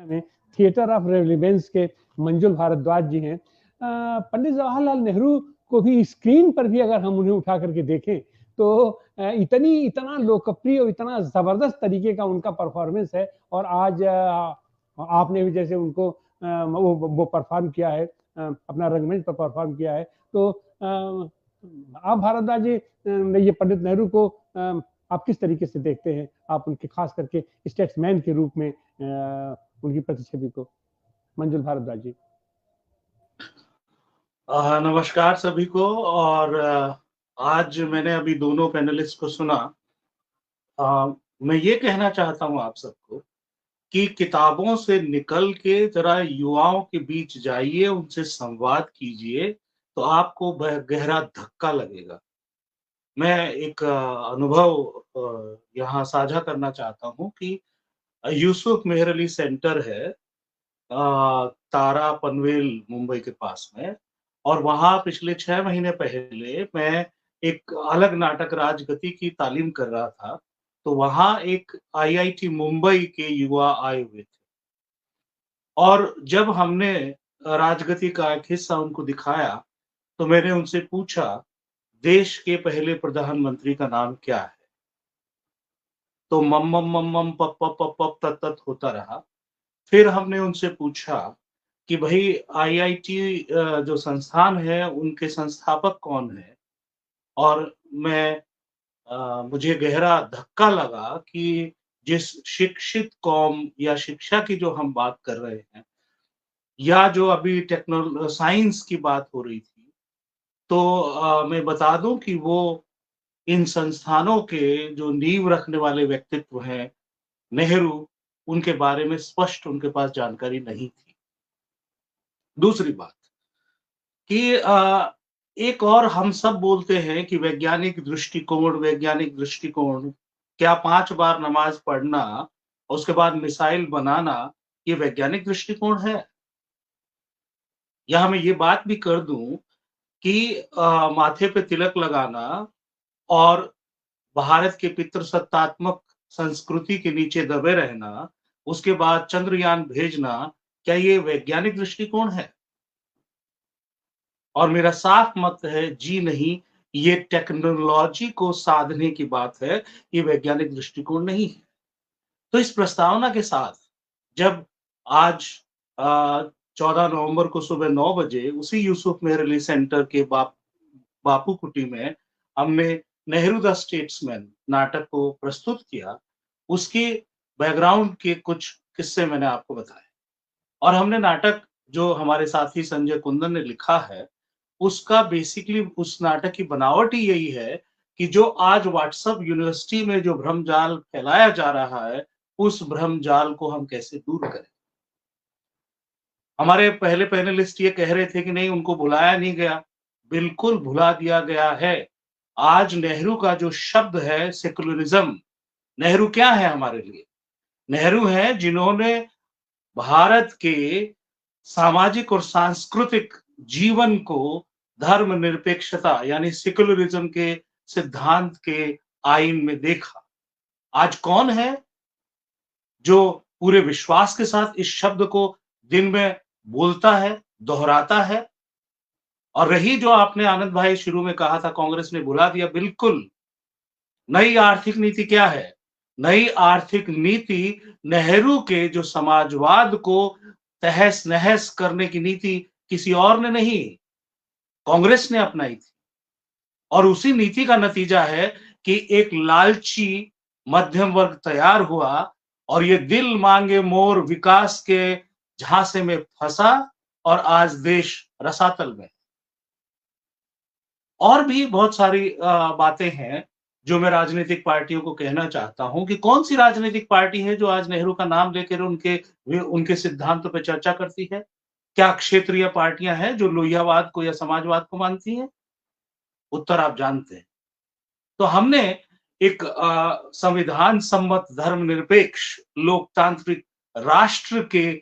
दुनिया में theatre of relevance के मंजुल भारद्वाज जी हैं। पंडित जवाहरलाल नेहरू को भी स्क्रीन पर भी अगर हम उन्हें उठा करके देखें तो इतना लोकप्रिय और इतना जबरदस्त तरीके का उनका परफॉर्मेंस है। और आज आपने भी जैसे उनको वो परफॉर्म किया है, अपना रंगमंच पर परफॉर्म किया है। तो आप भारद्वाज जी, ये पंडित नेहरू को आप किस तरीके से देखते हैं? आप उनके खास करके स्टेट्समैन के रूप में उनकी प्रतिछवि को, मंजुल भारद्वाज जी। नमस्कार सभी को। और आज मैंने अभी दोनों पैनलिस्ट को सुना। मैं ये कहना चाहता हूँ आप सबको कि किताबों से निकल के जरा युवाओं के बीच जाइए, उनसे संवाद कीजिए, तो आपको गहरा धक्का लगेगा। मैं एक अनुभव यहाँ साझा करना चाहता हूँ कि यूसुफ मेहर अली सेंटर है तारा पनवेल मुंबई के पास में। और वहाँ पिछले 6 महीने पहले मैं एक अलग नाटक राजगति की तालीम कर रहा था। तो वहाँ एक आईआईटी मुंबई के युवा आए हुए थे और जब हमने राजगति का एक हिस्सा उनको दिखाया तो मैंने उनसे पूछा, देश के पहले प्रधानमंत्री का नाम क्या है? तो मम मम मम मम पप पप पप पप तत तत होता रहा। फिर हमने उनसे पूछा कि भाई आईआईटी जो संस्थान है उनके संस्थापक कौन है? और मुझे गहरा धक्का लगा कि जिस शिक्षित कौम या शिक्षा की जो हम बात कर रहे हैं या जो अभी साइंस की बात हो रही थी, तो मैं बता दूं कि वो इन संस्थानों के जो नींव रखने वाले व्यक्तित्व हैं, नेहरू, उनके बारे में स्पष्ट उनके पास जानकारी नहीं थी। दूसरी बात कि एक और हम सब बोलते हैं कि वैज्ञानिक दृष्टिकोण, क्या 5 बार नमाज पढ़ना और उसके बाद मिसाइल बनाना ये वैज्ञानिक दृष्टिकोण है? या मैं ये बात भी कर दूं कि माथे पे तिलक लगाना और भारत के पितृसत्तात्मक संस्कृति के नीचे दबे रहना, उसके बाद चंद्रयान भेजना, क्या ये वैज्ञानिक दृष्टिकोण है? और मेरा साफ मत है, जी नहीं, ये टेक्नोलॉजी को साधने की बात है, ये वैज्ञानिक दृष्टिकोण नहीं है। तो इस प्रस्तावना के साथ जब आज 14 नवंबर को सुबह 9 बजे उसी यूसुफ मेहर अली सेंटर के बापू कुटी में हमने नेहरू द स्टेट्समैन नाटक को प्रस्तुत किया, उसकी बैकग्राउंड के कुछ किस्से मैंने आपको बताए। और हमने नाटक जो हमारे साथी संजय कुंदन ने लिखा है, उसका बेसिकली उस नाटक की बनावट ही यही है कि जो आज व्हाट्सएप यूनिवर्सिटी में जो भ्रमजाल फैलाया जा रहा है, उस भ्रमजाल को हम कैसे दूर करें। हमारे पहले पैनलिस्ट ये कह रहे थे कि नहीं, उनको भुलाया नहीं गया। बिल्कुल भुला दिया गया है। आज नेहरू का जो शब्द है सेकुलरिज्म, नेहरू क्या है हमारे लिए? नेहरू हैं जिन्होंने भारत के सामाजिक और सांस्कृतिक जीवन को धर्मनिरपेक्षता यानी सेकुलरिज्म के सिद्धांत के आईन में देखा। आज कौन है जो पूरे विश्वास के साथ इस शब्द को दिन में बोलता है, दोहराता है? और रही जो आपने आनंद भाई शुरू में कहा था कांग्रेस ने भुला दिया, बिल्कुल। नई आर्थिक नीति क्या है? नई आर्थिक नीति नेहरू के जो समाजवाद को तहस नहस करने की नीति किसी और ने नहीं, कांग्रेस ने अपनाई थी। और उसी नीति का नतीजा है कि एक लालची मध्यम वर्ग तैयार हुआ और ये दिल मांगे मोर विकास के झांसे में फंसा और आज देश रसातल में। और भी बहुत सारी बातें हैं जो मैं राजनीतिक पार्टियों को कहना चाहता हूं कि कौन सी राजनीतिक पार्टी है जो आज नेहरू का नाम लेकर उनके सिद्धांतों पर चर्चा करती है? क्या क्षेत्रीय पार्टियां हैं जो लोहियावाद को या समाजवाद को मानती हैं? उत्तर आप जानते हैं। तो हमने एक संविधान सम्मत धर्मनिरपेक्ष लोकतांत्रिक राष्ट्र के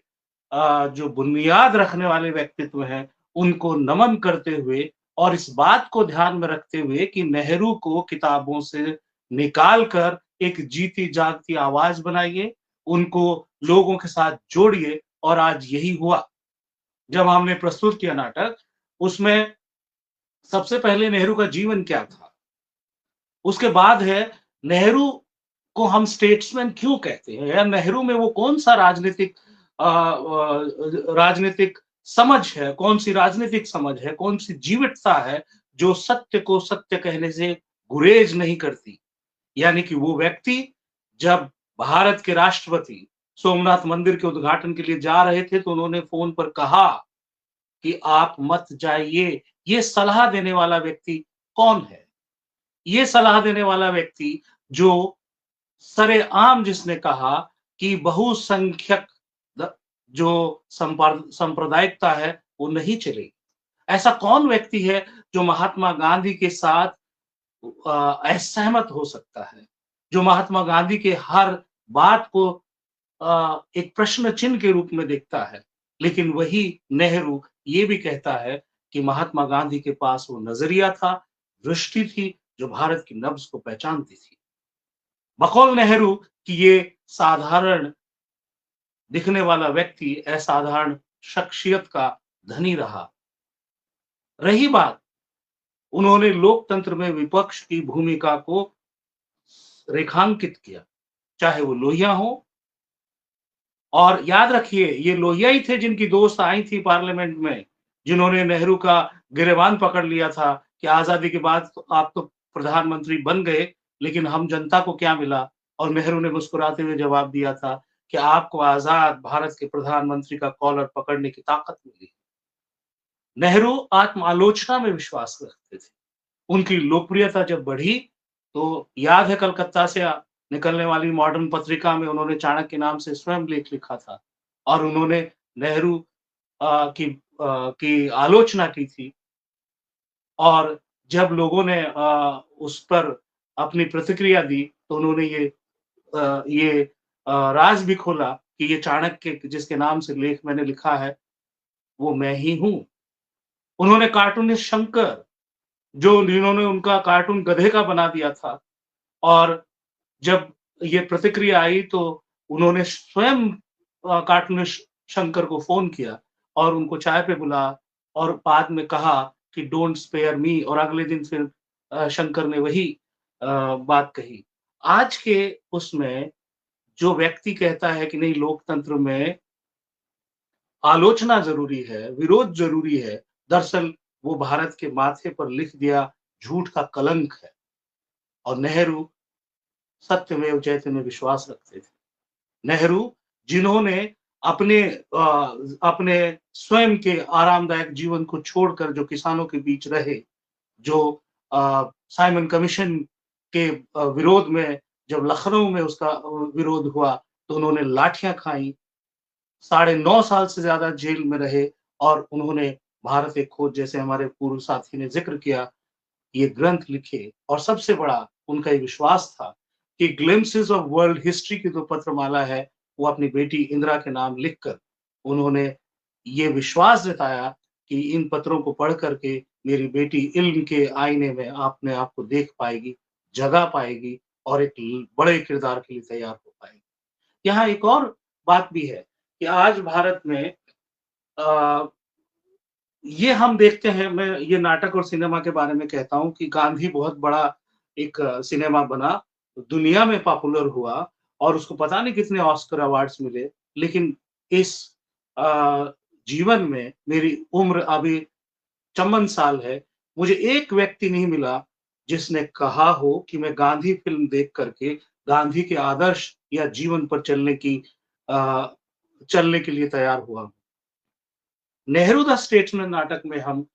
जो बुनियाद रखने वाले व्यक्तित्व हैं, उनको नमन करते हुए और इस बात को ध्यान में रखते हुए कि नेहरू को किताबों से निकाल कर एक जीती जागती आवाज बनाइए, उनको लोगों के साथ जोड़िए, और आज यही हुआ। जब हमने प्रस्तुत किया नाटक, उसमें सबसे पहले नेहरू का जीवन क्या था, उसके बाद है नेहरू को हम स्टेट्समैन क्यों कहते हैं, या नेहरू में वो कौन-सा राजनीतिक समझ है, कौन-सी राजनीतिक समझ है, कौन-सी जीवटता है, जो सत्य को सत्य कहने से गुरेज नहीं करती। यानी कि वो व्यक्ति जब भारत के राष्ट्रपति सोमनाथ मंदिर के उद्घाटन के लिए जा रहे थे, तो उन्होंने फ़ोन पर कहा कि आप मत जाइए। ये सलाह देने वाला व्यक्ति कौन है? ये सलाह देने वाला व्यक्ति जो सरेआम जिसने कहा कि बहुसंख्यक द जो सांप्रदायिकता है, वो नहीं चलेगी। ऐसा कौन व्यक्ति है जो महात्मा गांधी के साथ असहमत हो सकता है? जो महात्मा गांधी के हर बात को एक प्रश्न चिन्ह के रूप में देखता है। लेकिन वही नेहरू ये भी कहता है कि महात्मा गांधी के पास वो नज़रिया था, दृष्टि थी, जो भारत की नब्ज़ को पहचानती थी। बकौल नेहरू कि ये साधारण दिखने वाला व्यक्ति असाधारण शख्सियत का धनी रहा। रही बात, उन्होंने लोकतंत्र में विपक्ष की भूमिका को रेखांकित किया, चाहे वो लोहिया हो, और याद रखिए ये लोहिया ही थे जिनकी दोस्त आई थी पार्लियामेंट में, जिन्होंने नेहरू का गिरेबान पकड़ लिया था कि आज़ादी के बाद तो आप तो प्रधानमंत्री बन गए, लेकिन हम जनता को क्या मिला? और नेहरू ने मुस्कुराते हुए जवाब दिया था कि आपको आज़ाद भारत के प्रधानमंत्री का कॉलर पकड़ने की ताकत मिली। नेहरू आत्म-आलोचना में विश्वास रखते थे। उनकी लोकप्रियता जब बढ़ी, तो याद है कलकत्ता से निकलने वाली मॉडर्न पत्रिका में उन्होंने चाणक्य नाम से स्वयं लेख लिखा था, और उन्होंने नेहरू की आलोचना की थी। और जब लोगों ने उस पर अपनी प्रतिक्रिया दी, तो उन्होंने ये राज़ भी खोला कि ये चाणक्य जिसके नाम से लेख मैंने लिखा है, वो मैं ही हूँ। उन्होंने कार्टूनिस्ट शंकर, जिन्होंने उनका कार्टून गधे का बना दिया था, और जब ये प्रतिक्रिया आई तो उन्होंने स्वयं कार्टूनिस्ट शंकर को फ़ोन किया और उनको चाय पे बुलाया, और बाद में कहा कि डोंट स्पेयर मी, और अगले दिन फिर शंकर ने वही बात कही। आज के उसमें जो व्यक्ति कहता है कि नहीं, लोकतंत्र में आलोचना ज़रूरी है, विरोध ज़रूरी है, दरअसल वो भारत के माथे पर लिख दिया झूठ का कलंक है। और नेहरू सत्यमेव जयते में विश्वास रखते थे। नेहरू जिन्होंने अपने अपने स्वयं के आरामदायक जीवन को छोड़कर जो किसानों के बीच रहे, जो साइमन कमीशन के विरोध में जब लखनऊ में उसका विरोध हुआ, तो उन्होंने लाठियाँ खाई, 9.5 साल से ज़्यादा जेल में रहे, और उन्होंने भारत एक खोज, जैसे हमारे पूर्व साथी ने ज़िक्र किया, ये ग्रंथ लिखे। और सबसे बड़ा उनका ये विश्वास था कि ग्लिम्पसेस ऑफ वर्ल्ड हिस्ट्री की जो पत्रमाला है, वो अपनी बेटी इंदिरा के नाम लिखकर उन्होंने ये विश्वास जताया कि इन पत्रों को पढ़ करके मेरी बेटी इल्म के आईने में अपने आप को देख पाएगी, जगा पाएगी, और एक बड़े किरदार के लिए तैयार हो पाएगी। यहाँ एक और बात भी है कि आज भारत में अ, ये हम देखते हैं, मैं ये नाटक और सिनेमा के बारे में कहता हूँ कि गांधी बहुत बड़ा एक सिनेमा बना, दुनिया में पॉपुलर हुआ, और उसको पता नहीं कितने ऑस्कर अवार्ड्स मिले। लेकिन इस जीवन में मेरी उम्र अभी 54 साल है, मुझे एक व्यक्ति नहीं मिला जिसने कहा हो कि मैं गांधी फ़िल्म देख करके गांधी के आदर्श या जीवन पर चलने के लिए तैयार हुआ हूँ। नेहरू द स्टेट्समैन नाटक में हम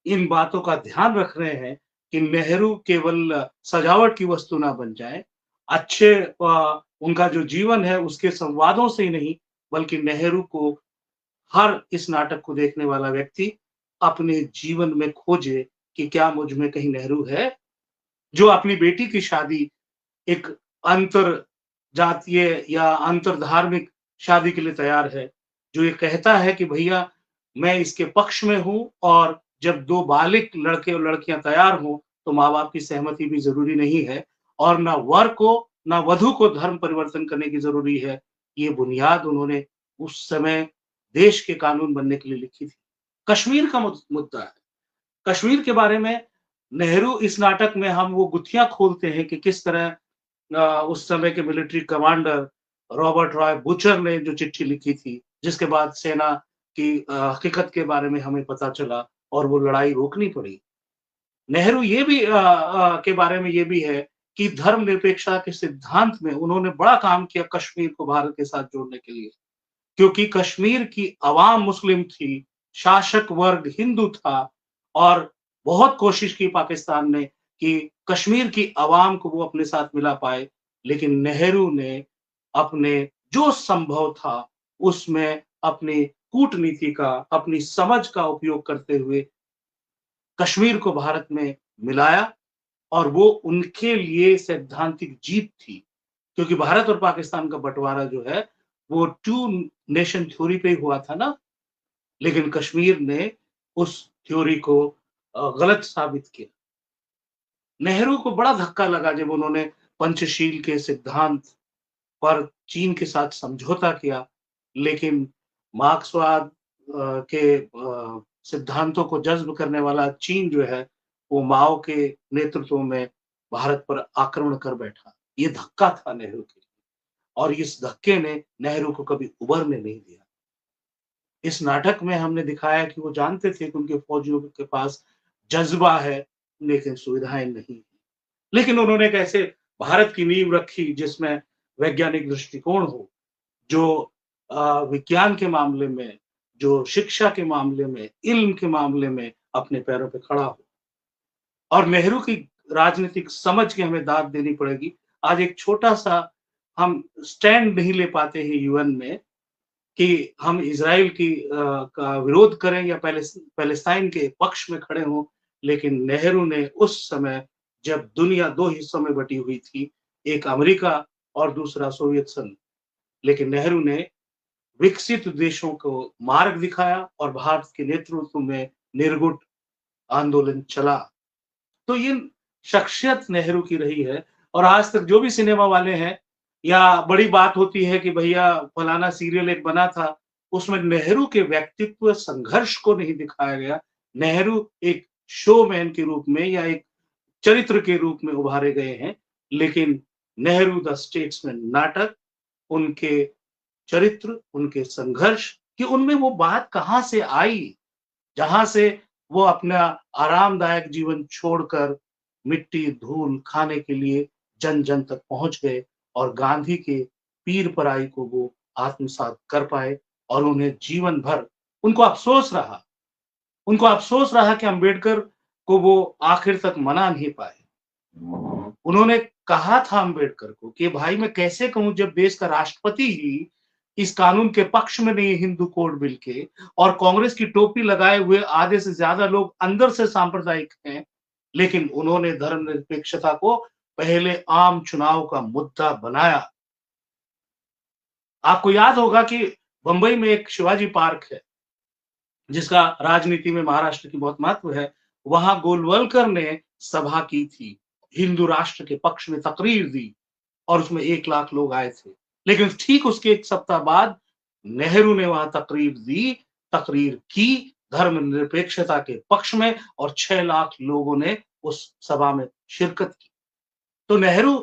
इन बातों का ध्यान रख रहे हैं कि नेहरू केवल सजावट की वस्तु ना बन जाएँ। अच्छे उनका जो जीवन है उसके संवादों से ही नहीं, बल्कि नेहरू को हर इस नाटक को देखने वाला व्यक्ति अपने जीवन में खोजे कि क्या मुझ में कहीं नेहरू है? जो अपनी बेटी की शादी एक अंतर जातीय या अंतर धार्मिक शादी के लिए तैयार है। जो ये कहता है कि भैया मैं इसके पक्ष में हूँ, और जब 2 बालिग लड़के और लड़कियाँ तैयार हों, तो माँ-बाप की सहमति भी ज़रूरी नहीं है, और ना वर को, ना वधू को धर्म परिवर्तन करने की ज़रूरी है। ये बुनियाद उन्होंने उस समय देश के कानून बनने के लिए लिखी थी। कश्मीर का मुद्दा है। कश्मीर के बारे में नेहरू इस नाटक में हम वो गुत्थियां खोलते हैं कि किस तरह उस समय के military commander Robert Roy butcher ने जो चिट्ठी लिखी थी, जिसके बाद सेना की हकीकत के बारे में हमें पता चला और वो लड़ाई रोकनी पड़ी। नेहरू ये भी के बारे में ये भी है कि धर्मनिरपेक्षता के सिद्धांत में उन्होंने बड़ा काम किया कश्मीर को भारत के साथ जोड़ने के लिए, क्योंकि कश्मीर की अवाम मुस्लिम थी, शासक वर्ग हिंदू था और बहुत कोशिश की पाकिस्तान ने कि कश्मीर की अवाम को वो अपने साथ मिला पाए, लेकिन नेहरू ने अपने जो संभव था उसमें अपनी कूटनीति का, अपनी समझ का उपयोग करते हुए कश्मीर को भारत में मिलाया और वो उनके लिए सैद्धांतिक जीत थी, क्योंकि भारत और पाकिस्तान का बंटवारा जो है वो टू नेशन थ्योरी पे ही हुआ था ना, लेकिन कश्मीर ने उस थ्योरी को गलत साबित किया। नेहरू को बड़ा धक्का लगा जब उन्होंने पंचशील के सिद्धांत पर चीन के साथ समझौता किया, लेकिन मार्क्सवाद के सिद्धांतों को जज़्ब करने वाला चीन जो है, वो माओ के नेतृत्व में भारत पर आक्रमण कर बैठा। ये धक्का था नेहरू के लिए और इस धक्के ने नेहरू को कभी उभरने नहीं दिया। इस नाटक में हमने दिखाया कि वो जानते थे कि उनके फौजियों के पास जज़्बा है, लेकिन सुविधाएँ नहीं। लेकिन उन्होंने कैसे भारत की नींव रखी जिसमें वैज्ञानिक दृष्टिकोण हो, जो विज्ञान के मामले में, जो शिक्षा के मामले में, इल्म के मामले में अपने पैरों पे खड़ा हो। और नेहरू की राजनीतिक समझ की हमें दाद देनी पड़ेगी। आज एक छोटा-सा हम स्टैंड नहीं ले पाते हैं यूएन में कि हम इज़राइल की का विरोध करें या पैलेस्टाइन के पक्ष में खड़े हों, लेकिन नेहरू ने उस समय जब दुनिया 2 हिस्सों में बटी हुई थी, एक अमेरिका और दूसरा सोवियत संघ, लेकिन नेहरू ने विकसित देशों को मार्ग दिखाया और भारत के नेतृत्व में निर्गुट आंदोलन चला। तो ये शख्सियत नेहरू की रही है और आज तक जो भी सिनेमा वाले हैं या बड़ी बात होती है कि भैया फलाना सीरियल एक बना था, उसमें नेहरू के व्यक्तित्व संघर्ष को नहीं दिखाया गया। नेहरू एक शोमैन के रूप में या एक चरित्र के रूप में उभारे गए हैं, लेकिन नेहरू द स्टेट्समैन नाटक उनके चरित्र, उनके संघर्ष कि उनमें वो बात कहाँ से आई, जहाँ से वो अपना आरामदायक जीवन छोड़कर मिट्टी, धूल खाने के लिए जन-जन तक पहुँच गए और गांधी के पीर पराई को वो आत्मसात कर पाए और उन्हें जीवन भर उनको अफ़सोस रहा कि अम्बेडकर को वो आखिर तक मना नहीं पाए। उन्होंने कहा था अम्बेडकर को कि भाई मैं कैसे कहूँ जब देश का राष्ट्रपति ही इस कानून के पक्ष में नहीं है हिंदू कोड बिल के और कांग्रेस की टोपी लगाए हुए आधे से ज्यादा लोग अंदर से सांप्रदायिक हैं, लेकिन उन्होंने धर्मनिरपेक्षता को पहले आम चुनाव का मुद्दा बनाया। आपको याद होगा कि बंबई में एक शिवाजी पार्क है, जिसका राजनीति में महाराष्ट्र की बहुत महत्व है। वहां गोलवलकर ने सभा की थी, हिंदू राष्ट्र के पक्ष में तकरीर दी और उसमें 1 लाख लोग आए थे। लेकिन ठीक उसके 1 सप्ताह बाद नेहरू ने वहां तकरीर की धर्मनिरपेक्षता के पक्ष में और 6 लाख लोगों ने उस सभा में शिरकत की। तो नेहरू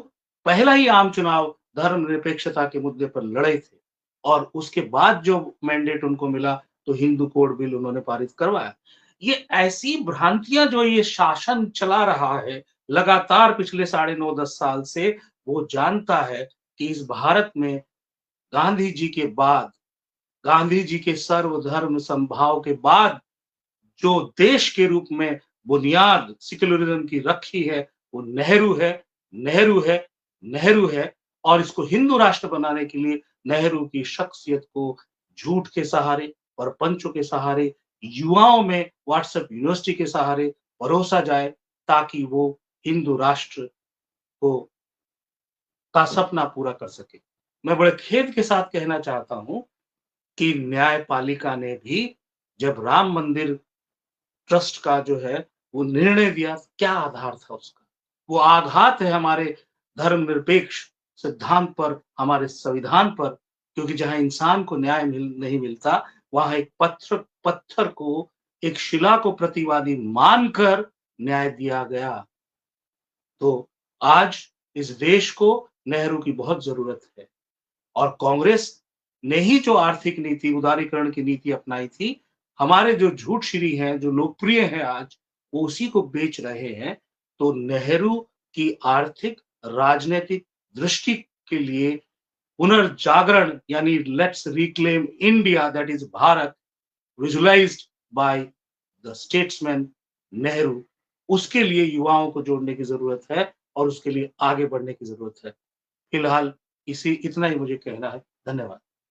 पहला ही आम चुनाव धर्मनिरपेक्षता के मुद्दे पर लड़े थे और उसके बाद जो मैंडेट उनको मिला तो हिंदू कोड बिल उन्होंने पारित करवाया। ये ऐसी भ्रांतियां जो ये शासन चला रहा है लगातार पिछले 9.5-10 साल से, वो जानता है कि इस भारत में गांधी जी के बाद, गांधी जी के सर्वधर्म समभाव के बाद जो देश के रूप में बुनियाद सेक्युलरिज्म की रखी है वो नेहरू है, नेहरू है, नेहरू है और इसको हिंदू राष्ट्र बनाने के लिए नेहरू की शख्सियत को झूठ के सहारे, परपंचों के सहारे, युवाओं में व्हाट्सएप यूनिवर्सिटी के सहारे परोसा जाए ताकि वो हिंदू राष्ट्र को का सपना पूरा कर सके। मैं बड़े खेद के साथ कहना चाहता हूं कि न्यायपालिका ने भी जब राम मंदिर ट्रस्ट का जो है वो निर्णय दिया, क्या आधार था उसका? वो आघात है हमारे धर्मनिरपेक्ष सिद्धांत पर, हमारे संविधान पर क्योंकि जहां इंसान को न्याय नहीं मिलता, वहां एक पत्थर को, एक शिला को प्रतिवादी मानकर न्याय दिया गया। तो आज इस देश को नेहरू की बहुत जरूरत है, और कांग्रेस ने ही जो आर्थिक नीति, उदारीकरण की नीति अपनाई थी, हमारे जो झूठ-श्री हैं, जो लोकप्रिय हैं आज, वो उसी को बेच रहे हैं। तो नेहरू की आर्थिक, राजनैतिक दृष्टि के लिए पुनर्जागरण, यानी let's reclaim India, that is Bharat, visualised by the statesman Nehru, उसके लिए युवाओं को जोड़ने की जरूरत है और उसके लिए आगे बढ़ने की जरूरत है। फिलहाल इसी इतना ही मुझे कहना है। धन्यवाद।